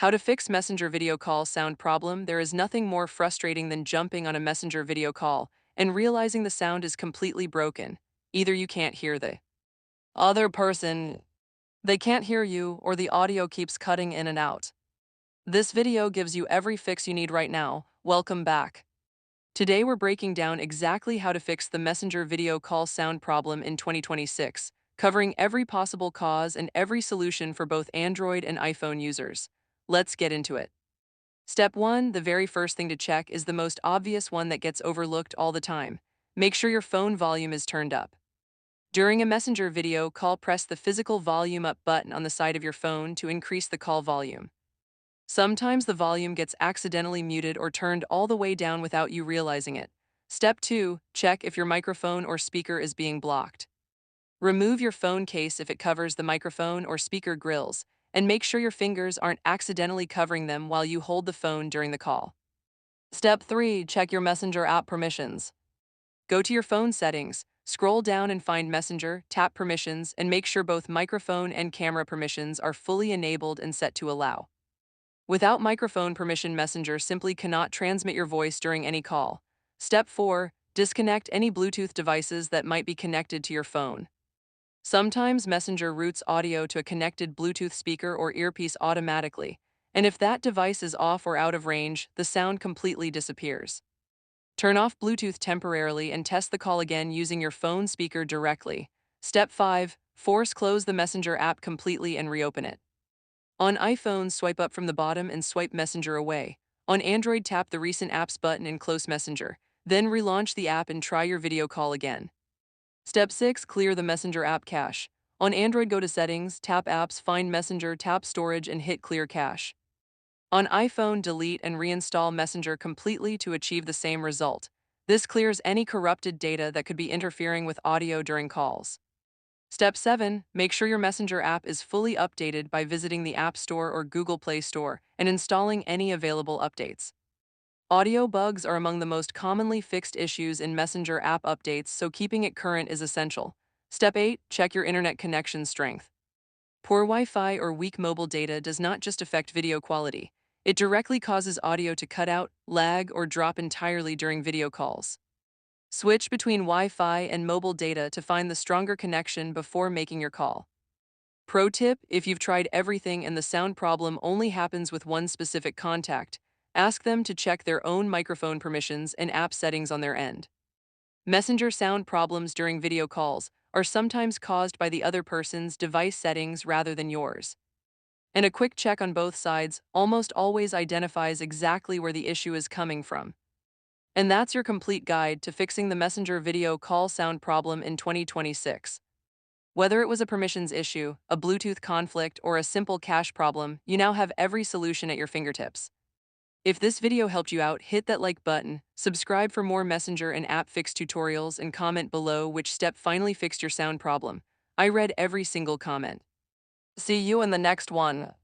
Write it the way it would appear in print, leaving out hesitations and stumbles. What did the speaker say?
How to fix Messenger video call sound problem. There is nothing more frustrating than jumping on a Messenger video call and realizing the sound is completely broken. Either you can't hear the other person, they can't hear you, or the audio keeps cutting in and out. This video gives you every fix you need right now. Welcome back. Today we're breaking down exactly how to fix the Messenger video call sound problem in 2026, covering every possible cause and every solution for both Android and iPhone users. Let's get into it. Step 1, the very first thing to check is the most obvious one that gets overlooked all the time. Make sure your phone volume is turned up. During a Messenger video call, press the physical volume up button on the side of your phone to increase the call volume. Sometimes the volume gets accidentally muted or turned all the way down without you realizing it. Step 2, check if your microphone or speaker is being blocked. Remove your phone case if it covers the microphone or speaker grills, and make sure your fingers aren't accidentally covering them while you hold the phone during the call. Step 3, check your Messenger app permissions. Go to your phone settings, scroll down and find Messenger, tap permissions, and make sure both microphone and camera permissions are fully enabled and set to allow. Without microphone permission, Messenger simply cannot transmit your voice during any call. Step 4, disconnect any Bluetooth devices that might be connected to your phone. Sometimes Messenger routes audio to a connected Bluetooth speaker or earpiece automatically, and if that device is off or out of range, the sound completely disappears. Turn off Bluetooth temporarily and test the call again using your phone speaker directly. Step 5, force close the Messenger app completely and reopen it. On iPhone, swipe up from the bottom and swipe Messenger away. On Android, tap the Recent Apps button and close Messenger. Then relaunch the app and try your video call again. Step 6, clear the Messenger app cache. On Android, go to Settings, tap Apps, find Messenger, tap Storage, and hit Clear Cache. On iPhone, delete and reinstall Messenger completely to achieve the same result. This clears any corrupted data that could be interfering with audio during calls. Step 7, make sure your Messenger app is fully updated by visiting the App Store or Google Play Store and installing any available updates. Audio bugs are among the most commonly fixed issues in Messenger app updates, so keeping it current is essential. Step 8, check your internet connection strength. Poor Wi-Fi or weak mobile data does not just affect video quality. It directly causes audio to cut out, lag, or drop entirely during video calls. Switch between Wi-Fi and mobile data to find the stronger connection before making your call. Pro tip, if you've tried everything and the sound problem only happens with one specific contact, ask them to check their own microphone permissions and app settings on their end. Messenger sound problems during video calls are sometimes caused by the other person's device settings rather than yours. And a quick check on both sides almost always identifies exactly where the issue is coming from. And that's your complete guide to fixing the Messenger video call sound problem in 2026. Whether it was a permissions issue, a Bluetooth conflict, or a simple cache problem, you now have every solution at your fingertips. If this video helped you out, hit that like button, subscribe for more Messenger and app fix tutorials, and comment below which step finally fixed your sound problem. I read every single comment. See you in the next one.